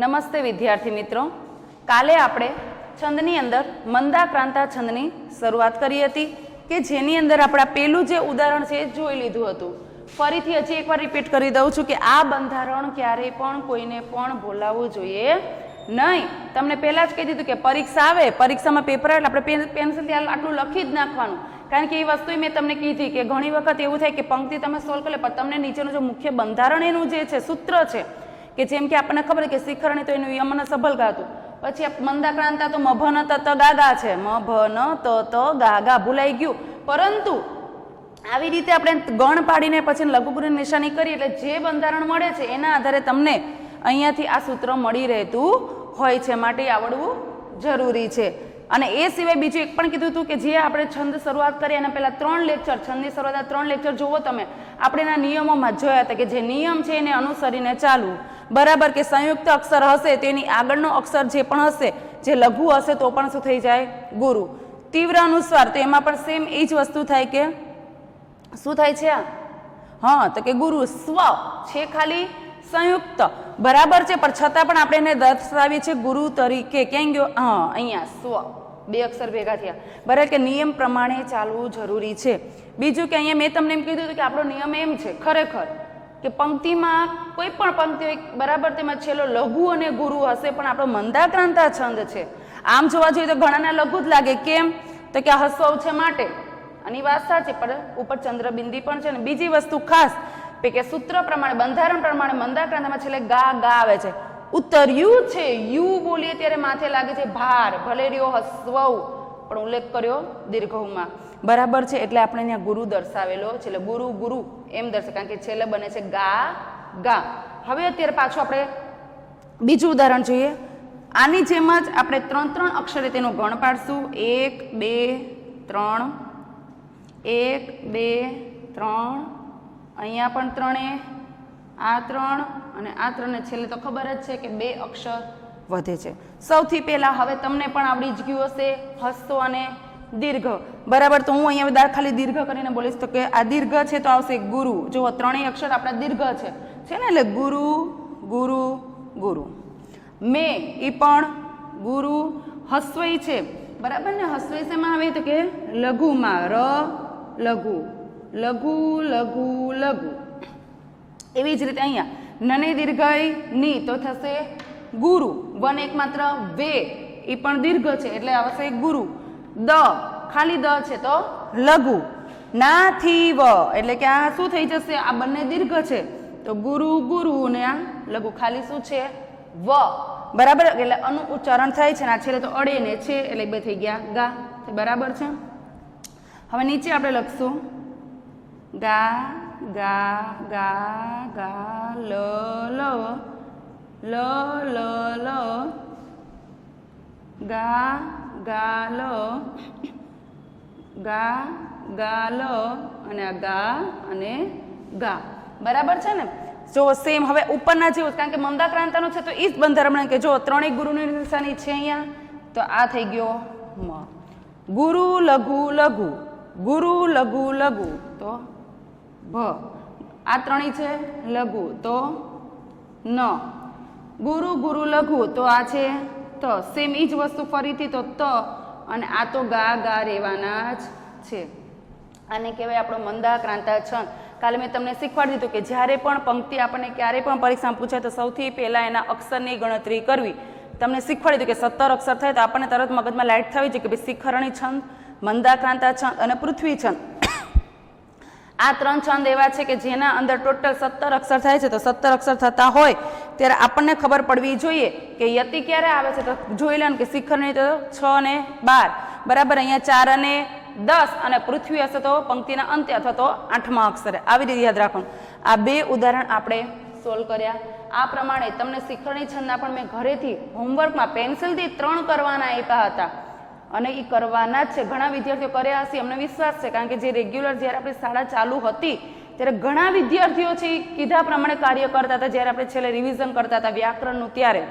નમસ્તે વિદ્યાર્થી મિત્રો, કાલે આપણે છંદની અંદર મંદાક્રાંતા છંદની શરૂઆત કરી હતી કે જેની અંદર આપણે પેલું જે ઉદાહરણ છે એ જોઈ લીધું હતું. ફરીથી હજી એકવાર રિપીટ કરી દઉં છું કે આ બંધારણ ક્યારેય પણ કોઈને પણ ભૂલાવવું જોઈએ નહીં. તમને પહેલાં જ કહી દીધું કે પરીક્ષા આવે, પરીક્ષામાં પેપર આવે આપણે પેન્સિલથી આટલું લખી જ નાખવાનું. કારણ કે એ વસ્તુ મેં તમને કીધી કે ઘણી વખત એવું થાય કે પંક્તિ તમે સોલ્વ કરી લે પણ તમને નીચેનું જે મુખ્ય બંધારણ એનું જે છે સૂત્ર છે કે જેમ કે આપણને ખબર કે શિખરણી તો એનું યમન સભલકા હતું, પછી મંદાક્રાંતા તો મભન ત ગાગા છે, મભન ત ગાગા ભૂલાઈ ગયું. પરંતુ આવી રીતે આપણે ગણ પાડીને પછી લઘુગુરુની નિશાની કરી એટલે જે બંધારણ મળે છે એના આધારે તમને અહીંયાથી આ સૂત્ર મળી રહેતું હોય છે, માટે આવડવું જરૂરી છે. અને એ સિવાય બીજું એક પણ કીધું હતું કે જે આપણે છંદ શરૂઆત કરી એના પહેલા 3 લેક્ચર, છંદની શરૂઆતના 3 લેક્ચર જુઓ તમે, આપણે એના નિયમોમાં જોયા હતા કે જે નિયમ છે એને અનુસરીને ચાલવું. બરાબર કે સંયુક્ત અક્ષર હશે તેની આગળનો અક્ષર જે પણ હશે, જે લઘુ હશે તો પણ શું થઈ જાય? ગુરુ. તીવ્ર અનુસ્વાર તો એમાં પણ સેમ એ જ વસ્તુ થાય કે શું થાય છે આ? હા, તો કે ગુરુ. સ્વ છે ખાલી સંયુક્ત, બરાબર છે, પણ છતાં પણ આપણે એને દર્શાવીએ છીએ ગુરુ તરીકે. ક્યાં ગયો? હા, અહીંયા સ્વ, 2 અક્ષર ભેગા થયા. બરાબર કે નિયમ પ્રમાણે ચાલવું જરૂરી છે. બીજું કે અહીંયા મેં તમને એમ કીધું હતું કે આપણો નિયમ એમ છે ખરેખર કે પંક્તિમાં કોઈ પણ પંક્તિ હોય બરાબર તેમાં છેલ્લો લઘુ અને ગુરુ હશે, પણ આપણો મંદાક્રાંતા છંદ છે. આમ જોવા જોઈએ તો ઘણાના લઘુ જ લાગે. કેમ? તો કે આ હસ્વ છે માટે, આની વાત સાચી, પણ ઉપર ચંદ્રબિંદી પણ છે. ને બીજી વસ્તુ ખાસ કે સૂત્ર પ્રમાણે, બંધારણ પ્રમાણે મંદાક્રાંતામાં છેલ્લે ગા ગા આવે છે. ઉતર્યું છે, યુ બોલીએ ત્યારે માથે લાગે છે ભાર, ભલે રહ્યો હસ્વ પણ ઉલ્લેખ કર્યો દીર્ઘમાં. બરાબર છે, એટલે આપણે અહીંયા ગુરુ દર્શાવેલો છે, એટલે ગુરુ ગુરુ એમ દર્શાવે, કારણ કે છેલ્લે બને છે ગા ગા. હવે અત્યારે પાછું આપણે બીજું ઉદાહરણ જોઈએ. આની જેમ જ આપણે 3 અક્ષરે તેનો ગણ પાડશું. 1 2 3, 1 2 3, અહીંયા પણ 3, આ 3 અને આ 3 ને છેલ્લે તો ખબર જ છે કે 2 અક્ષર વધે છે. સૌથી પહેલા હવે તમને પણ આવડી જ ગયું હશે હસ્વ અને દીર્ઘ. બરાબર, તો હું અહીંયા ખાલી દીર્ઘ કરીને બોલીશ તો કે આ દીર્ઘ છે તો આવશે ગુરુ. જુઓ 3 અક્ષર આપણા દીર્ઘ છે ને, એટલે ગુરુ ગુરુ ગુરુ. મે એ પણ ગુરુ. હસ્વઈ છે, બરાબર ને, હસ્વઈ શેમાં આવે તો કે લઘુમાં, ર લઘુ, લઘુ લઘુ લઘુ. એવી જ રીતે અહીંયા નને દીર્ઘઈ ની તો થશે ગુરુ. વન એક માત્ર વે એ પણ દીર્ઘ છે એટલે આવશે ગુરુ. દ ખાલી દ છે તો લઘુ. ના થી વ એટલે કે આ શું થઈ જશે? આ બંને દીર્ઘ છે તો ગુરુ ગુરુ, ને આ લઘુ ખાલી શું છે? વ. બરાબર, એટલે અનું ઉચ્ચારણ થાય છે ને આ છેલ્લે તો અડે ને છે એટલે 2 થઈ ગયા ગા. બરાબર છે. હવે નીચે આપણે લખશું ગા ગા ગા ગા લ લ લ લ લ ગા ગા લ ગા ગા લ અને આ ગા અને ગા. બરાબર છે ને? જો સેમ હવે ઉપરના જેવું, કારણ કે મંદાક્રાંતાનો છે તો એ જ બંધારણ કે જો 3 ગુરુની નિશાની છે અહીંયા, તો આ થઈ ગયો મ. ગુરુ લઘુ લઘુ, ગુરુ લઘુ લઘુ તો ભ. આ 3 છે લઘુ તો ન. ગુરુ ગુરુ લઘુ તો આ છે ત. સેમ એ જ વસ્તુ ફરીથી તો ત, અને આ તો ગા ગા રહેવાના જ છે. આને કહેવાય આપણો મંદાક્રાંતા છંદ. કાલે મેં તમને શીખવાડી દીધું કે જ્યારે પણ પંક્તિ આપણને ક્યારેય પણ પરીક્ષામાં પૂછાય તો સૌથી પહેલાં એના અક્ષરની ગણતરી કરવી. તમને શીખવાડી દીધું કે 17 અક્ષર થાય તો આપણને તરત મગજમાં લાઇટ થવી જોઈએ કે ભાઈ શિખરણી છંદ, મંદાક્રાંતા છંદ અને પૃથ્વી છંદ. આ 3 છંદ એવા છે કે જેના અંદર ટોટલ 17 અક્ષર થાય છે. તો 17 અક્ષર થતા હોય ત્યારે આપણને ખબર પડવી જોઈએ કે યતિ ક્યારે આવે છે. તો જોઈ લો કે શિખરણી તો 6 અને 12, બરાબર. અહીંયા 4 અને 10, અને પૃથ્વી હશે તો પંક્તિના અંતે અથવા તો 8મા અક્ષરે. આવી રીતે યાદ રાખવાનું. આ 2 ઉદાહરણ આપણે સોલ્વ કર્યા. આ પ્રમાણે તમને શિખરણી છંદના પણ મેં ઘરેથી હોમવર્કમાં પેન્સિલથી 3 કરવાના આપ્યા હતા અને એ કરવાના જ છે. ઘણા વિદ્યાર્થીઓ કર્યા હશે, અમને વિશ્વાસ છે, કારણ કે જે રેગ્યુલર જ્યારે આપણી શાળા ચાલુ હતી ત્યારે ઘણા વિદ્યાર્થીઓ છે એ કીધા પ્રમાણે કાર્ય કરતા હતા. જ્યારે આપણે છેલ્લે રિવિઝન કરતા હતા વ્યાકરણનું ત્યારે,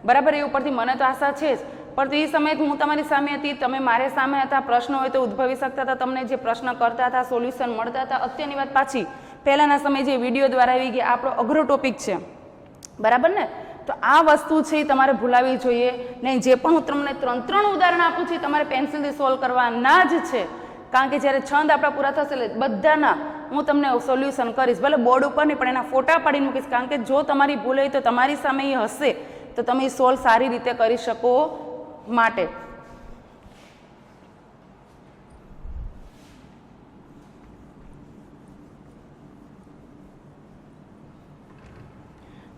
બરાબર, એ ઉપરથી મને તો આશા છે જ. પરંતુ એ સમયે હું તમારી સામે હતી, તમે મારે સામે હતા, પ્રશ્નો હોય તો ઉદ્ભવી શકતા હતા, તમને જે પ્રશ્ન કરતા હતા સોલ્યુશન મળતા હતા. અત્યારની વાત પાછી, પહેલાના સમયે જે વિડીયો દ્વારા આવી ગયા આપણો અઘરો ટોપિક છે, બરાબર ને, તો આ વસ્તુ છે એ તમારે ભૂલાવી જોઈએ નહીં. જે પણ હું તમને 3 ઉદાહરણ આપું છું તમારે પેન્સિલથી સોલ્વ કરવાના જ છે, કારણ કે જ્યારે છંદ આપણા પૂરા થશે એટલે બધાના હું તમને સોલ્યુશન કરીશ, ભલે બોર્ડ ઉપર નહીં પણ એના ફોટા પાડીને મૂકીશ, કારણ કે જો તમારી ભૂલ હોય તો તમારી સામે એ હશે તો તમે એ સોલ્વ સારી રીતે કરી શકો માટે.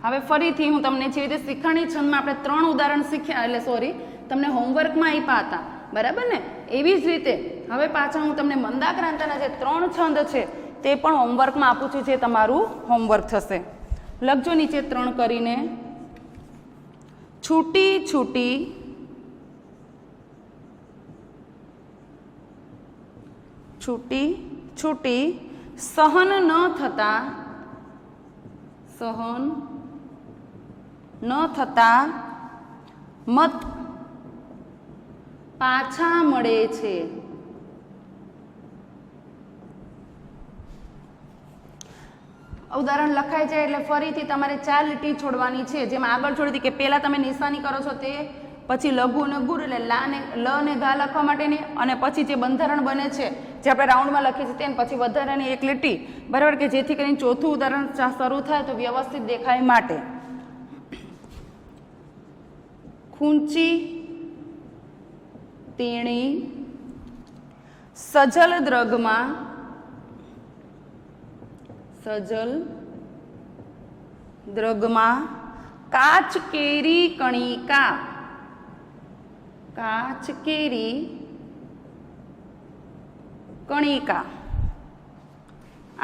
હવે ફરીથી હું તમને જે રીતે શિખંડી છંદમાં આપણે 3 ઉદાહરણ શીખ્યા, એટલે સોરી તમને હોમવર્કમાં આપ્યા હતા, બરાબર ને? એવી જ રીતે હવે પાછા હું તમને મંદાક્રાંતાના જે 3 છંદ છે તે પણ હોમવર્કમાં આપું છું, જે તમારું હોમવર્ક થશે. લખજો નીચે 3 કરીને. છૂટી છૂટી છૂટી છૂટી સહન ન થતા મત પાછા મળે છે. ઉદાહરણ લખાય છે એટલે ફરીથી તમારે 4 લીટી છોડવાની છે, જેમાં આગળ છોડી હતી કે પહેલા તમે નિશાની કરો છો તે, પછી લઘુ અને ગુર એટલે લ ને ઘા લખવા માટેની, અને પછી જે બંધારણ બને છે જે આપણે રાઉન્ડમાં લખીએ છીએ તેને પછી વધારાની 1 લીટી, બરાબર, કે જેથી કરીને ચોથું ઉદાહરણ શરૂ થાય તો વ્યવસ્થિત દેખાય માટે. ખૂંચી તેણી સજલ દ્રગમાં કાચ કેરી કણિકા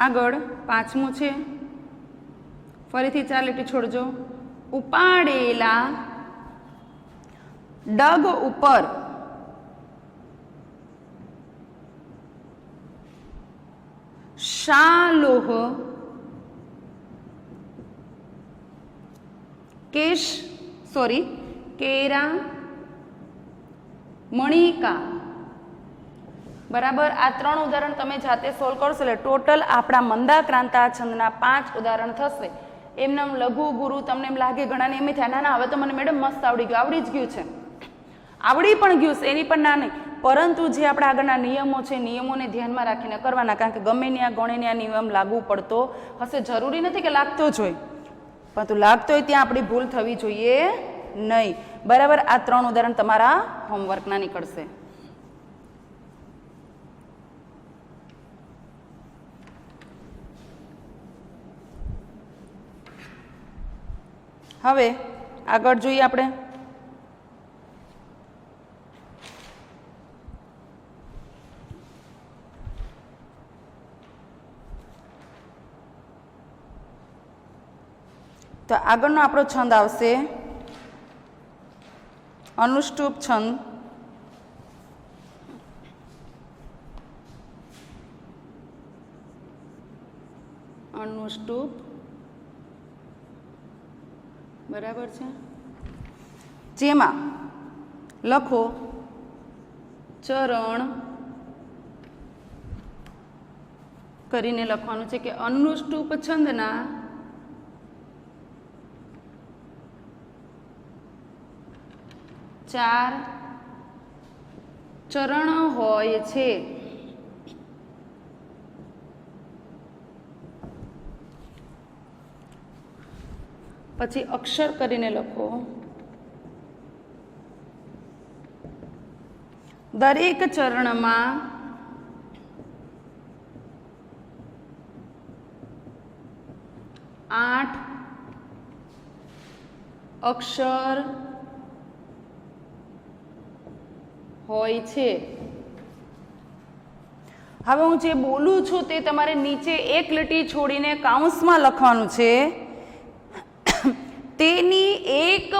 આગળ 5મું છે, ફરીથી 4 લીટી છોડજો. ઉપાડેલા ડગ ઉપર શાલોહ કેરા મણિકા, બરાબર. આ 3 ઉદાહરણ તમે જાતે સોલ્વ કરશો એટલે ટોટલ આપણા મંદાક્રાંતા છંદના 5 ઉદાહરણ થશે. એમને લઘુ ગુરુ તમને એમ લાગે ઘણાને એમ થાય ના હવે તો મને મેડમ મસ્ત આવડી જ ગયું છે, આવડી પણ ગયું છે, એની પણ ના નહીં, પરંતુ જે આપણા આગળના નિયમો છે નિયમોને ધ્યાનમાં રાખીને કરવાના, કારણ કે ગમે ત્યાં ગણે આ નિયમ લાગુ પડતો હશે. જરૂરી નથી કે લાગતો જ હોય, પરંતુ લાગતો હોય ત્યાં આપણી ભૂલ થવી જોઈએ નહીં, બરાબર. આ 3 ઉદાહરણ તમારા હોમવર્કના નીકળશે. હવે આગળ જોઈએ આપણે. તો આગળનો આપણો છંદ આવશે અનુષ્ટુપ છંદ. અનુષ્ટુપ, બરાબર છે. જેમાં લખો ચરણ કરીને લખવાનું છે કે અનુષ્ટુપ છંદના 4 ચરણ હોય છે. પછી અક્ષર કરીને લખો. દરેક ચરણમાં 8 અક્ષર હોય છે. હવે હું જે બોલું છું તે તમારે નીચે 1 લીટી છોડીને કૌંસમાં લખવાનું છે. તેની એક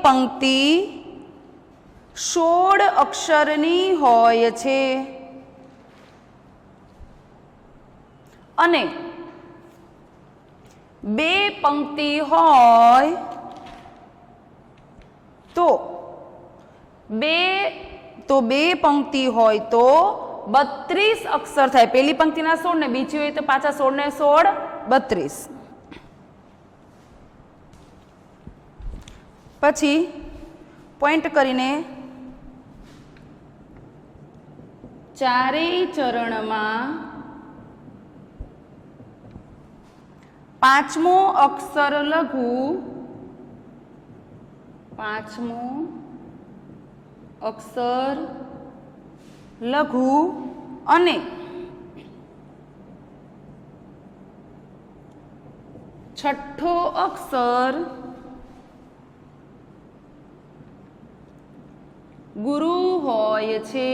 પંક્તિ 16 અક્ષરની હોય છે અને 2 પંક્તિ હોય તો 2 પંક્તિ હોય તો 32 અક્ષર થાય. પહેલી પંક્તિના 16 ને બીજી હોય તો પાછા 16 ને 16 32. પછી પોઈન્ટ કરીને ચારેય ચરણમાં પાંચમો અક્ષર લઘુ, પાંચમો અક્ષર લઘુ અને છઠ્ઠો અક્ષર ગુરુ હોય છે.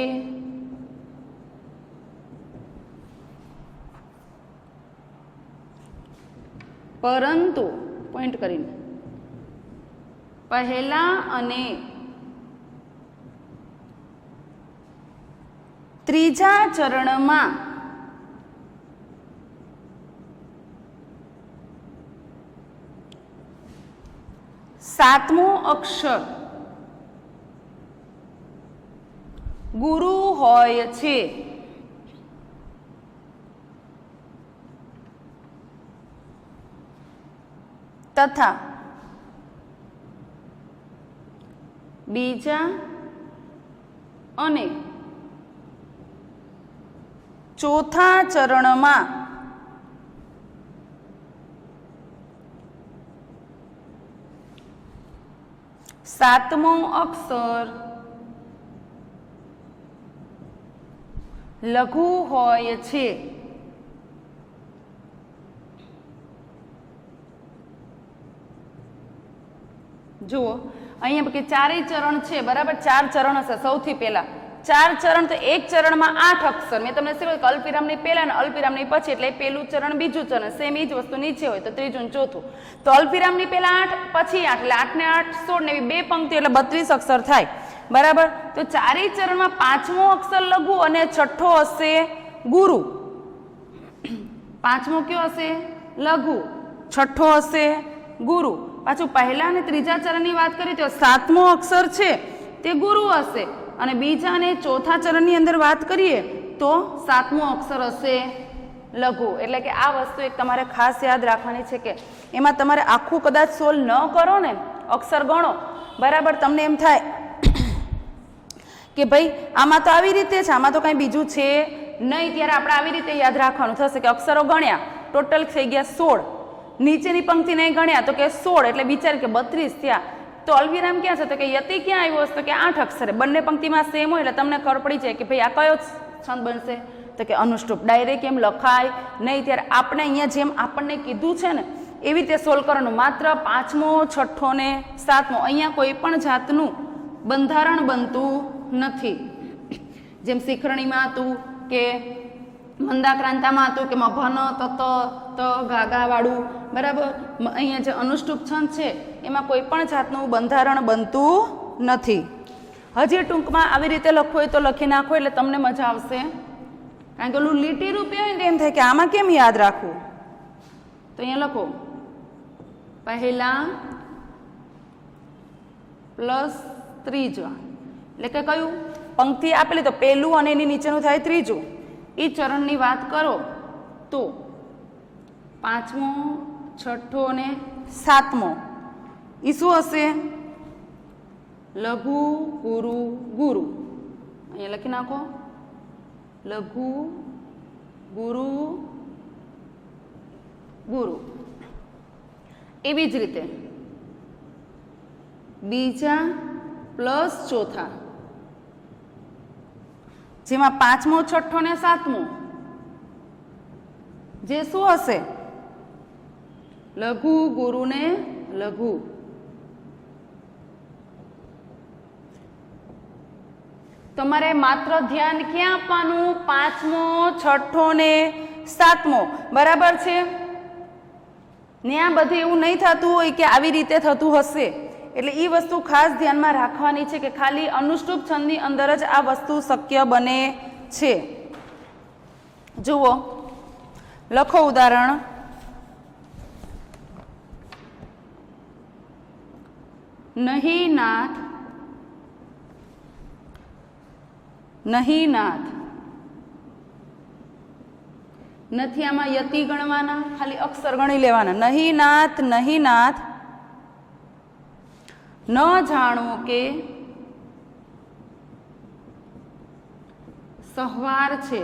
પરંતુ પોઈન્ટ કરીને પહેલા અને ત્રીજા ચરણમાં સાતમો અક્ષર ગુરુ હોય છે. તથા બીજા અને ચોથા ચરણમાં સાતમો અક્ષર લઘુ હોય છે. જુઓ અહીંયા કે ચારેય ચરણ છે, બરાબર. ચાર ચરણ હશે. સૌથી પહેલા ચાર ચરણ, તો એક ચરણમાં 8 અક્ષર. મેં તમને શું કહ્યું, અલ્પવિરામની પહેલા અને અલ્પવિરામની પછી, એટલે પહેલું ચરણ બીજું ચરણ સેમ એ જ વસ્તુ નીચે હોય તો ત્રીજું ચોથું. તો અલ્પવિરામની પહેલા 8 પછી 8 એટલે 8 ને 8 16 ને એવી બે પંક્તિ એટલે 32 અક્ષર થાય, બરાબર. તો ચારેય ચરણમાં પાંચમો અક્ષર લઘુ અને છઠ્ઠો હશે ગુરુ. પાંચમો કયો હશે? લઘુ. છઠ્ઠો હશે ગુરુ. પાછું પહેલા અને ત્રીજા ચરણની વાત કરીએ તો સાતમો અક્ષર છે તે ગુરુ હશે અને બીજા અને ચોથા ચરણની અંદર વાત કરીએ તો સાતમો અક્ષર હશે લઘુ. એટલે કે આ વસ્તુ એક તમારે ખાસ યાદ રાખવાની છે કે એમાં તમારે આખું કદાચ સોલ્વ ન કરો ને, અક્ષર ગણો, બરાબર, તમને એમ થાય કે ભાઈ આમાં તો આવી રીતે છે, આમાં તો કંઈ બીજું છે નહીં. ત્યારે આપણે આવી રીતે યાદ રાખવાનું થશે કે અક્ષરો ગણ્યા, ટોટલ થઈ ગયા 16, નીચેની પંક્તિ નહીં ગણ્યા તો કે 16, એટલે વિચાર કે 32 થયા. તો અલ્પવિરામ ક્યાં છે? તો કે યતિ ક્યાં આવ્યો હશે? તો કે 8 અક્ષરે. બંને પંક્તિમાં સેમ હોય એટલે તમને ખબર પડી જાય કે ભાઈ આ કયો છંદ બનશે? તો કે અનુષ્ટુપ. ડાયરેક્ટ એમ લખાય નહીં. ત્યારે આપણે અહીંયા જેમ આપણને કીધું છે ને એવી રીતે સોલ્વ કરવાનું. માત્ર પાંચમો, છઠ્ઠો ને સાતમો, અહીંયા કોઈ પણ જાતનું બંધારણ બનતું નથી. જેમ શિખરણીમાં હતું કે મંદાક્રાંતામાં હતું કે મભન તત ત ગાગા વાળું, બરાબર. અહીંયા જે અનુષ્ટુપ છંદ છે એમાં કોઈ પણ જાતનું બંધારણ બનતું નથી. હજી ટૂંકમાં આવી રીતે લખવું હોય તો લખી નાખો એટલે તમને મજા આવશે. કારણ કે ઓલું લીટી રૂપે હોય ને એમ થાય કે આમાં કેમ યાદ રાખવું. તો અહીંયા લખો પહેલા પ્લસ ત્રીજા, એટલે કે કયું પંક્તિ આપેલી તો પહેલું અને એની નીચેનું થાય ત્રીજું. એ ચરણની વાત કરો તો પાંચમો, છઠ્ઠો અને સાતમો એ શું હશે? લઘુ ગુરુ ગુરુ. અહીંયા લખી નાખો લઘુ ગુરુ ગુરુ. એવી જ રીતે બીજા પ્લસ ચોથા, જેમાં પાંચમો, છઠ્ઠો ને સાતમો જે શું હશે? લઘુ ગુરુ ને લઘુ. તમારે માત્ર ધ્યાન ક્યાં આપવાનું? પાંચમો, છઠ્ઠો ને સાતમો, બરાબર છે ને. આ બધું એવું નહીં થતું હોય કે આવી રીતે થતું હશે. એટલે એ વસ્તુ ખાસ ધ્યાનમાં રાખવાની છે કે ખાલી અનુષ્ટુપ છંદની અંદર જ આ વસ્તુ શક્ય બને છે. જુઓ, લખો ઉદાહરણ. નહીં નાથ, નહીં નાથ, નથી આમાં યતિ ગણવાના, ખાલી અક્ષર ગણી લેવાના. નહીં નાથ, નહીં નાથ, ન જાણો કે સહવાર છે.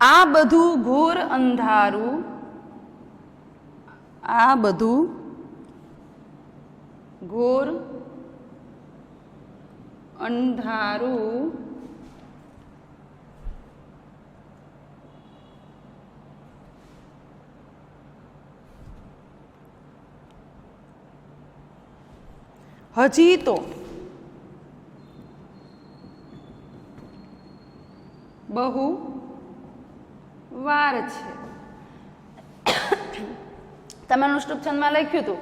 આ બધું ઘોર અંધારું, આ બધું ઘોર અંધારું હજી તો બહુ વાર છે. તમે અનુષ્ટુપ છંદમાં લખ્યું હતું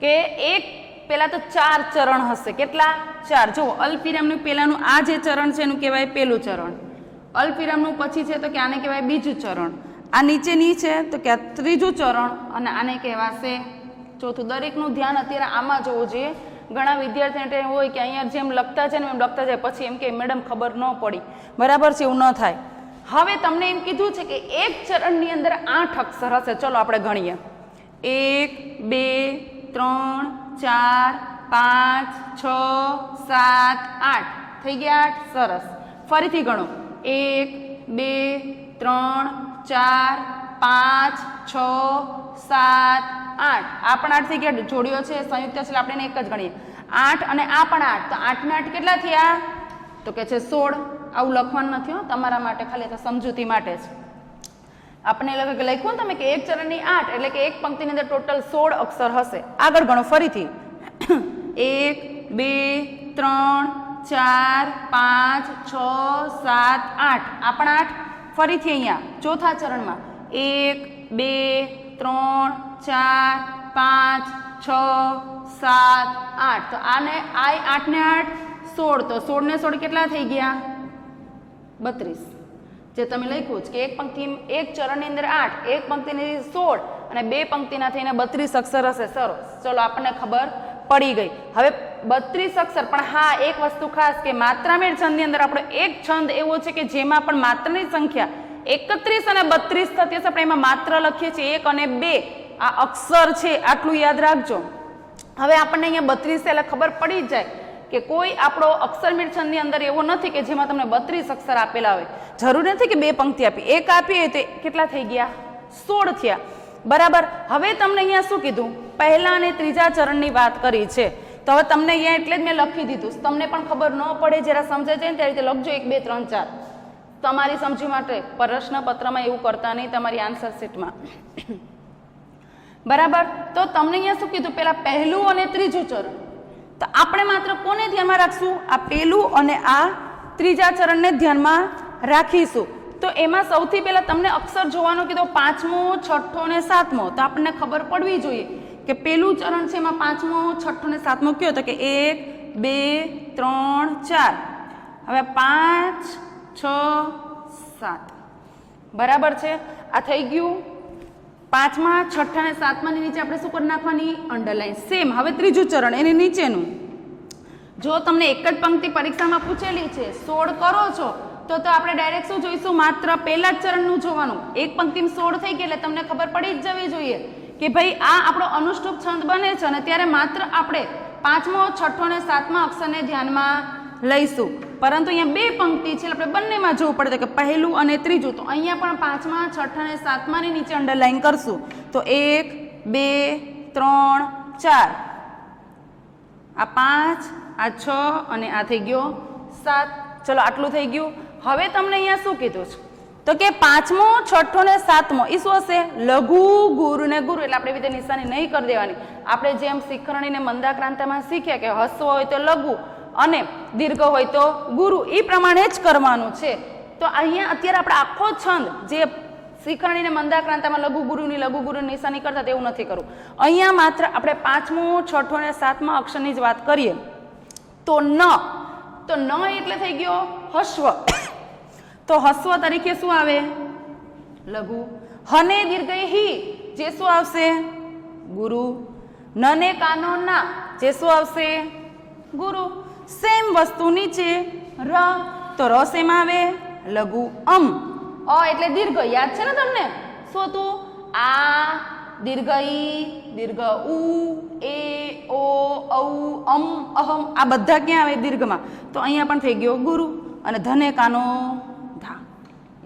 કે એક પેલા તો 4 ચરણ હશે. કેટલા? 4. જુઓ, અલ્પવિરામનું પેલાનું આ જે ચરણ છે એનું કહેવાય પહેલું ચરણ. અલ્પવિરામનું પછી છે તો કે આને કહેવાય બીજું ચરણ. આ નીચેની છે તો કે આ ત્રીજું ચરણ અને આને કહેવાશે ચોથું. દરેકનું ધ્યાન અત્યારે આમાં જોવું જોઈએ. ઘણા વિદ્યાર્થીને હોય કે અહીંયા જેમ લખતા છે ને એમ લખતા જાય, પછી એમ કે મેડમ ખબર ન પડી. બરાબર છે, એવું ન થાય. હવે તમને એમ કીધું છે કે એક ચરણની અંદર 8 અક્ષર હશે. ચલો આપણે ગણીએ. 1 2 3 4 5 6 7 8 થઈ ગયા 8. સરસ. ફરીથી ગણો. 1 2 3 4 5 6 7 8. આ પણ 8 થઈ ગયા. જોડીઓ છે, સંયુક્ત છે, એટલે આપણે એક જ ગણીએ. 8 અને આ પણ 8. તો 8 ને 8 કેટલા થયા? તો કે છે 16. આવું લખવાનું નથી હો, તમારા માટે, ખાલી તો સમજૂતી માટે જ. આપણે લખ્યું ને તમે કે એક ચરણની 8 એટલે કે એક પંક્તિની અંદર ટોટલ 16 અક્ષર હશે. આગળ ગણો ફરીથી. 1 2 3 4 5 6 7 8. આ પણ 8. ફરીથી અહીંયા ચોથા ચરણમાં 1 2 3 4 5 6 7 8. તો આને 8 ને 8 16. તો 16 ને 16 કેટલા થઈ ગયા? 32. જે તમે લખ્યું છે કે એક પંક્તિ એક ચરણની અંદર 8, એક પંક્તિની 16 અને બે પંક્તિના થઈને 32 અક્ષર હશે. સરસ. ચલો, આપણને ખબર પડી ગઈ. હવે 32 અક્ષર. પણ હા, એક વસ્તુ ખાસ કે માત્રામેળ છંદની અંદર આપણો એક છંદ એવો છે કે જેમાં પણ માત્રની સંખ્યા 31 અને 32 થતી હશે. આપણે એમાં માત્ર લખીએ છીએ 1 અને 2. આ અક્ષર છે, આટલું યાદ રાખજો. હવે આપણને અહીંયા 32 એટલે ખબર પડી જ જાય કે કોઈ આપણો અક્ષરમેળ છંદની અંદર એવો નથી કે જેમાં તમને 32 અક્ષર આપેલા હોય. જરૂર નથી કે બે પંક્તિ આપી, એક આપીએ તો કેટલા થઈ ગયા? 16 થયા. બરાબર. હવે તમને અહીંયા શું કીધું? પહેલા અને ત્રીજા ચરણની વાત કરી છે. તો હવે તમને અહીંયા એટલે જ મેં લખી દીધું. તમને પણ ખબર ન પડે, જરા સમજાય જાય ને ત્યારે રીતે લખજો 1 2 3 4. તમારી સમજી માટે પ્રશ્નપત્રમાં એવું કરતા નહીં, તમારી આન્સર શીટમાં. બરાબર. તો તમને અહીંયા શું કીધું? પેલા પહેલું અને ત્રીજું ચરણ. તો આપણે માત્ર કોને ધ્યાનમાં રાખશું? આ પહેલું અને આ ત્રીજા ચરણને ધ્યાનમાં રાખીશું. તો એમાં સૌથી પહેલા તમને અક્ષર જોવાનું કીધું, 5મો 6ઠ્ઠો ને 7મો. તો આપણને ખબર પડવી જોઈએ કે પેલું ચરણ છે એમાં 5મો 6ઠ્ઠો ને 7મો કયો? તો કે 1 2 3 4. હવે 5 6 7. બરાબર છે. આ થઈ ગયું. 5મા 6ઠ્ઠા અને 7માની નીચે આપણે શું કરી નાખવાની? અંડરલાઈન. સેમ. હવે ત્રીજું ચરણ એની નીચેનું. જો તમને એક જ પંક્તિ પરીક્ષામાં પૂછેલી છે, 16 કરો છો, તો આપણે ડાયરેક્ટ શું જોઈશું? માત્ર પહેલા જ ચરણનું જોવાનું. એક પંક્તિમાં 16 થઈ ગઈ એટલે તમને ખબર પડી જ જવી જોઈએ કે ભાઈ આ આપણો અનુષ્ટુપ છંદ બને છે અને ત્યારે માત્ર આપણે 5મો 6ઠ્ઠો અને 7મા અક્ષરને ધ્યાનમાં લઈશું. પરંતુ અહીંયા બે પંક્તિ છે, આપણે બંનેમાં જોવું પડે કે પહેલું અને ત્રીજું. તો અહીંયા પણ 5મા 6ઠ્ઠા અને 7માની નીચે અંડરલાઈન કરશું. તો 1 2 3 4. આ 5, આ 6 અને આ થઈ ગયો 7. ચલો, આટલું થઈ ગયું. હવે તમને અહીંયા શું કીધું છે? તો કે 5મો 6ઠ્ઠો ને 7મો એ શું હશે? લઘુ ગુરુ ને ગુરુ. એટલે આપણે રીતે નિશાની નહીં કરી દેવાની. આપણે જેમ શિખરણી ને મંદાક્રાંતામાં શીખ્યા કે હસ્વ હોય તો લઘુ અને દીર્ઘ હોય તો ગુરુ, એ પ્રમાણે જ કરવાનું છે. તો અહીંયા અત્યારે આપણે આખો છંદ જે શિખરણી ને મંદાક્રાંતામાં લઘુ ગુરુની નિશાની કરતા તેવું નથી કરવું. અહીંયા માત્ર આપણે 5મો 6ઠ્ઠો ને 7મા અક્ષરની જ વાત કરીએ. તો ન એટલે થઈ ગયો હસ્વ. તો હસ્વ તરીકે શું આવે? લઘુ. હને દીર્ઘ હી જે શું આવશે? ગુરુ. નને કાનો ના જે શું આવશે? ગુરુ. સેમ વસ્તુ નીચે ર, તો ર સેમ આવે? લઘુ અમ. અ એટલે દીર્ઘ, યાદ છે ને તમને? શું હતું? આ દીર્ઘ ઈ, દીર્ઘ ઉ, એ, ઓ, ઔ, અમ, અહમ, આ બધા ક્યાં આવે? દીર્ઘમાં. તો અહીંયા પણ થઈ ગયો ગુરુ. અને ધને કાનો ધા,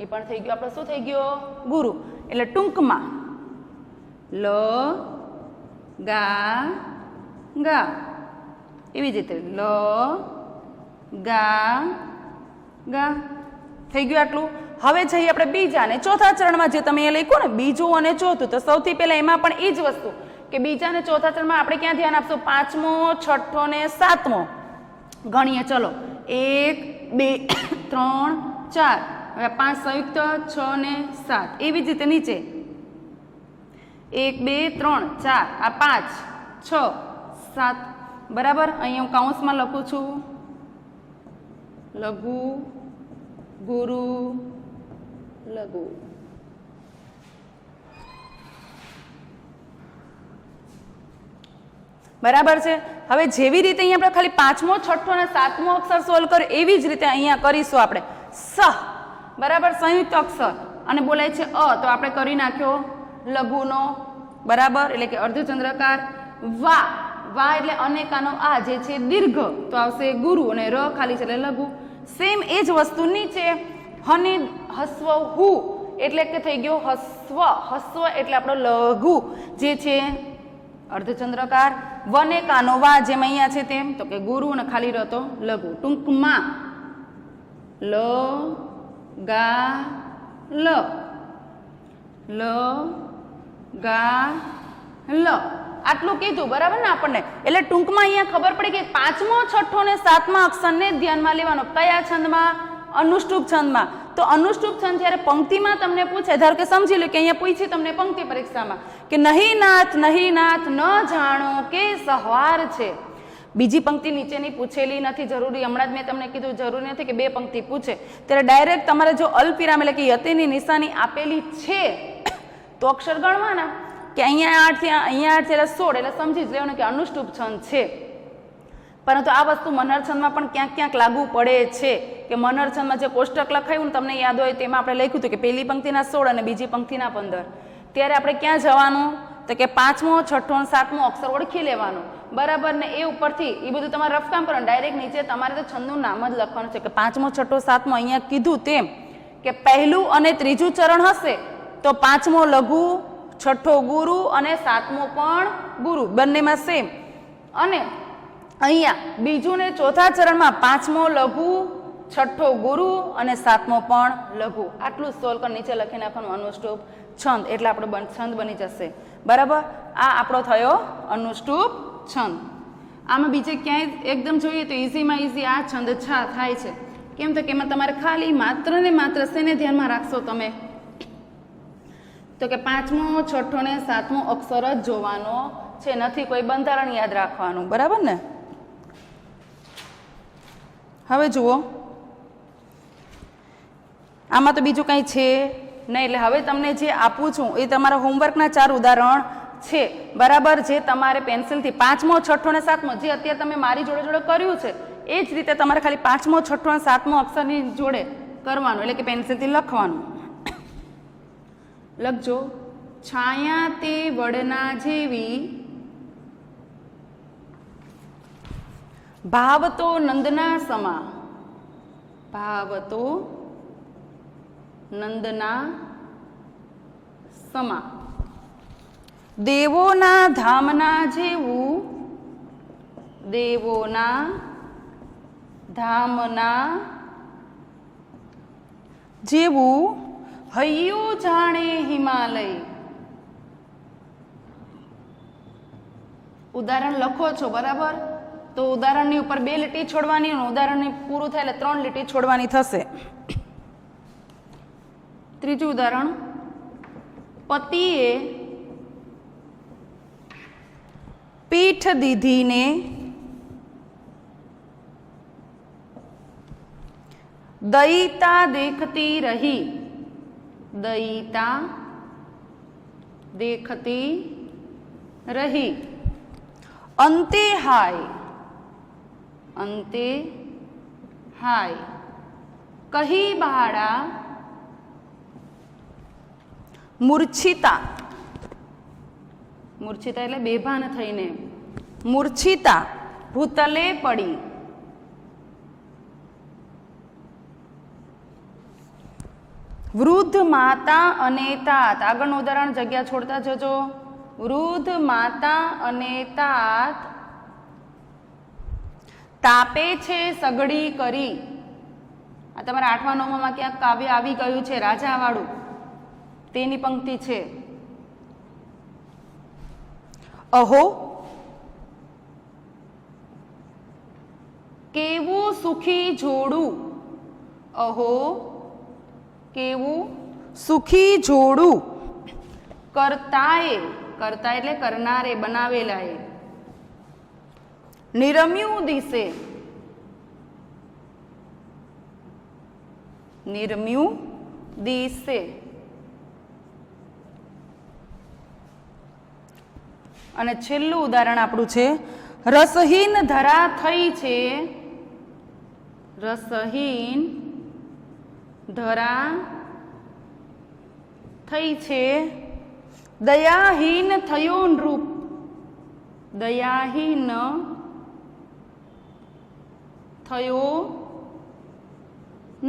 એ પણ થઈ ગયો આપણે શું થઈ ગયો? ગુરુ. એટલે ટૂંકમાં લ ગા ગા, એવી જ રીતે લ ગા ગા. થઈ ગયું આટલું. હવે જઈએ આપણે બીજા અને ચોથા ચરણમાં. જે તમે એ લખ્યું ને બીજું અને ચોથું, તો સૌથી પહેલા એમાં પણ એ જ વસ્તુ કે બીજા અને ચોથા ચરણમાં આપણે ક્યાં ધ્યાન આપશું? પાંચમો, છઠ્ઠો ને સાતમો ગણીએ. ચલો 1 2 3 4, હવે 5 સંયુક્ત 6 ને 7, એવી જ રીતે નીચે 1 2 3 4, આ 5 6 7, બરાબર. અહીંયા હું કૌંસમાં લખું છું લઘુ ગુરુ લઘુ. બરાબર છે. હવે જેવી રીતે અહીંયા આપણે ખાલી પાંચમો, છઠ્ઠો અને સાતમો અક્ષર સોલ્વ કર્યો, એવી જ રીતે અહીંયા કરીશું આપણે સ, બરાબર, સંયુક્ત અક્ષર અને બોલાય છે અ, તો આપણે કરી નાખ્યો લઘુનો, બરાબર, એટલે કે અર્ધચંદ્રકાર. વા, વા એટલે અનેકાનો આ, જે છે દીર્ઘ, તો આવશે ગુરુ, અને ર ખાલી છે એટલે લઘુ. સેમ એ જ વસ્તુ નીચે હને હસ્વ હુ, એટલે કે થઈ ગયો હસ્વ. હસ્વ એટલે આપણો લઘુ, જે છે અર્ધચંદ્રકાર. વને કાનો વા, જેમ અહીંયા છે તેમ, તો કે ગુરુ, અને ખાલી રહતો લઘુ. ટૂંકમાં લ ગા લ, લ ગા લ, આટલું કીધું, બરાબર ને આપણને. એટલે ટૂંકમાં અહીંયા ખબર પડી કે પાંચમો, છઠ્ઠો ને સાતમા અક્ષરને ધ્યાનમાં લેવાનો. કયા છંદમાં? અનુષ્ટુપ છંદમાં. તો અનુષ્ટુપ છંદ જ્યારે પંક્તિમાં તમને પૂછે, ધારો કે સમજી લો કે અહીંયા પૂછી તમને પંક્તિ પરીક્ષામાં કે નહીં નાથ ન જાણો કે સહવાર છે. બીજી પંક્તિ નીચેની પૂછેલી નથી, જરૂરી. હમણાં જ મેં તમને કીધું જરૂરી નથી કે બે પંક્તિ પૂછે. ત્યારે ડાયરેક્ટ તમારે જો અલ્પવિરામ એટલે કે યતિની નિશાની આપેલી છે તો અક્ષર ગણવાના કે અહીંયા 8 થી અહીંયા 8 એટલે 16, એટલે સમજી જ લેવાનું કે અનુષ્ટુપ છંદ છે. પરંતુ આ વસ્તુ મનર છંદમાં પણ ક્યાંક ક્યાંક લાગુ પડે છે કે મનર છંદમાં જે કોષ્ટક લખાયું ને તમને યાદ હોય તેમાં આપણે લખ્યું હતું કે પહેલી પંક્તિના 16 અને બીજી પંક્તિના 15. ત્યારે આપણે ક્યાં જવાનું? તો કે પાંચમો, છઠ્ઠો અને સાતમો અક્ષર ઓળખી લેવાનો, બરાબર ને. એ ઉપરથી એ બધું તમારે રફ કામ કરવાનું. ડાયરેક્ટ નીચે તમારે તો છંદનું નામ જ લખવાનું છે કે પાંચમો, છઠ્ઠો, સાતમો. અહીંયા કીધું તેમ કે પહેલું અને ત્રીજું ચરણ હશે તો પાંચમો લઘુ, છઠ્ઠો ગુરુ અને સાતમો પણ ગુરુ, બંનેમાં સેમ. અને અહીંયા બીજું ને ચોથા ચરણમાં પાંચમો લઘુ, છઠ્ઠો ગુરુ અને સાતમો પણ લઘુ. આટલું સોલ્વ કરી નીચે લખી નાખવાનું અનુષ્ટુપ છંદ, એટલે આપણો છંદ બની જશે, બરાબર. આ આપણો થયો અનુષ્ટુપ છંદ. આમાં બીજે ક્યાંય એકદમ જોઈએ તો ઇઝીમાં ઇઝી આ છંદ થાય છે. કેમ તો કે એમાં તમારે ખાલી માત્ર ને માત્ર શેને ધ્યાનમાં રાખશો તમે? તો કે પાંચમો, છઠ્ઠો ને સાતમો અક્ષર જ જોવાનો છે, નથી કોઈ બંધારણ યાદ રાખવાનું, બરાબર ને. હવે જુઓ, આમાં તો બીજું કંઈ છે નહીં. એટલે હવે તમને જે આપું છું એ તમારા હોમવર્કના 4 ઉદાહરણ છે, બરાબર. જે તમારે પેન્સિલથી પાંચમો, છઠ્ઠો ને સાતમો, જે અત્યારે તમે મારી જોડે જોડે કર્યું છે એ જ રીતે તમારે ખાલી પાંચમો, છઠ્ઠો અને સાતમો અક્ષરની જોડે કરવાનું, એટલે કે પેન્સિલથી લખવાનું. લખજો. છાયા તે વડના જેવી, ભાવ તો નંદના સમા, ભાવ તો નંદના સમા, દેવોના ધામના જેવું, દેવોના ધામના જેવું, હૈયું જાણે હિમાલય. ઉદાહરણ લખો છો, બરાબર. તો ઉદાહરણની ઉપર 2 લીટી છોડવાની, ઉદાહરણની પૂરું થાય એટલે 3 લીટી છોડવાની થશે. ત્રીજું ઉદાહરણ, પતિએ પીઠ દીધીને દયિતા દેખતી રહી, દયિતા દેખતી રહી, અંતે હાય, અંતે હાય, કહી બહાડા, મૂર્છિતા, મૂર્છિતા એટલે બેભાન થઈને, મૂર્છિતા, ભૂતલે પડી, વૃદ્ધ માતા અને તાત, આગળનું ઉદાહરણ જગ્યા છોડતા જજો. વૃદ્ધ માતા અને તાત તાપે છે સગડી કરી. આ તમારા 8મા 9માં ક્યાંક કાવ્ય આવી ગયું છે, રાજાવાળું, તેની પંક્તિ છે. અહો કેવું સુખી જોડું, અહો કેવું સુખી જોડું, કરતાએ, કરતા એટલે કરનારે, બનાવેલાએ, નિરમ્યું દિશે, નિરમ્યું દિશે. અને છેલ્લું ઉદાહરણ આપણું છે રસહીન ધરા થઈ છે, રસહીન ધરા થઈ છે, દયાહીન થયો નૃપ, દયાહીન થયો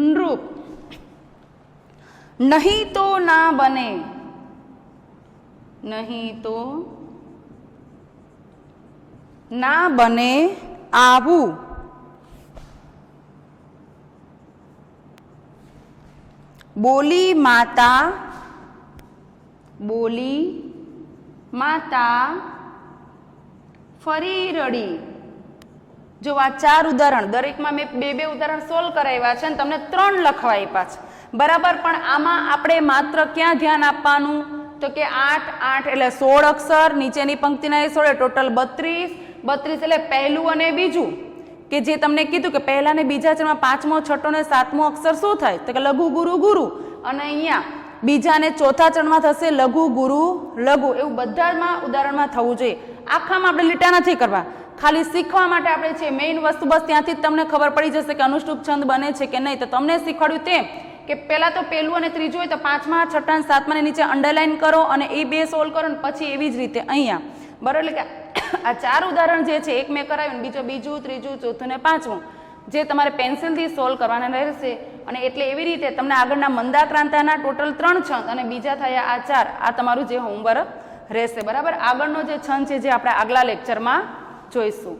નૃપ. નહીં તો ના બને, નહીં તો ના બને આવું, બોલી માતા, બોલી માતા ફરી રડી. જો આ 4 ઉદાહરણ, દરેકમાં મેં 2 ઉદાહરણ સોલ્વ કરાવ્યા છે અને તમને 3 લખવા આપ્યા છે, બરાબર. પણ આમાં આપણે માત્ર ક્યાં ધ્યાન આપવાનું, તો કે 8 8 એટલે 16 અક્ષર, નીચેની પંક્તિના 16, ટોટલ 32 32 એટલે પહેલું અને બીજું, કે જે તમને કીધું કે પહેલા ને બીજા ચરણમાં 5મો 6મો ને 7મો અક્ષર શું થાય, તો કે લઘુ ગુરુ ગુરુ, અને અહીંયા બીજા ને ચોથા ચરણમાં થશે લઘુ ગુરુ લઘુ. એવું બધામાં ઉદાહરણમાં થવું જોઈએ. આખામાં આપણે લીટા નથી કરવા, ખાલી શીખવા માટે આપણે છે મેઇન વસ્તુ, બસ ત્યાંથી જ તમને ખબર પડી જશે કે અનુષ્ટુપ છંદ બને છે કે નહીં. તો તમને શીખવાડ્યું તેમ કે પહેલા તો પહેલું અને ત્રીજું હોય તો 5મા 6મા અને 7મા ને નીચે અંડરલાઈન કરો અને એ 2 સોલ્વ કરો, અને પછી એવી જ રીતે અહીંયા, બરાબર. એટલે કે આ 4 ઉદાહરણ જે છે, એક મેં કરાવ્યું, બીજું ત્રીજું ચોથું ને 5મું, જે તમારે પેન્સિલથી સોલ્વ કરવાના રહેશે. અને એટલે એવી રીતે તમને આગળના મંદાક્રાંતાના ટોટલ 3 છંદ અને બીજા થયા આ 4, આ તમારું જે હોમવર્ક રહેશે, બરાબર. આગળનો જે છંદ છે જે આપણે આગલા લેક્ચરમાં જોઈશું.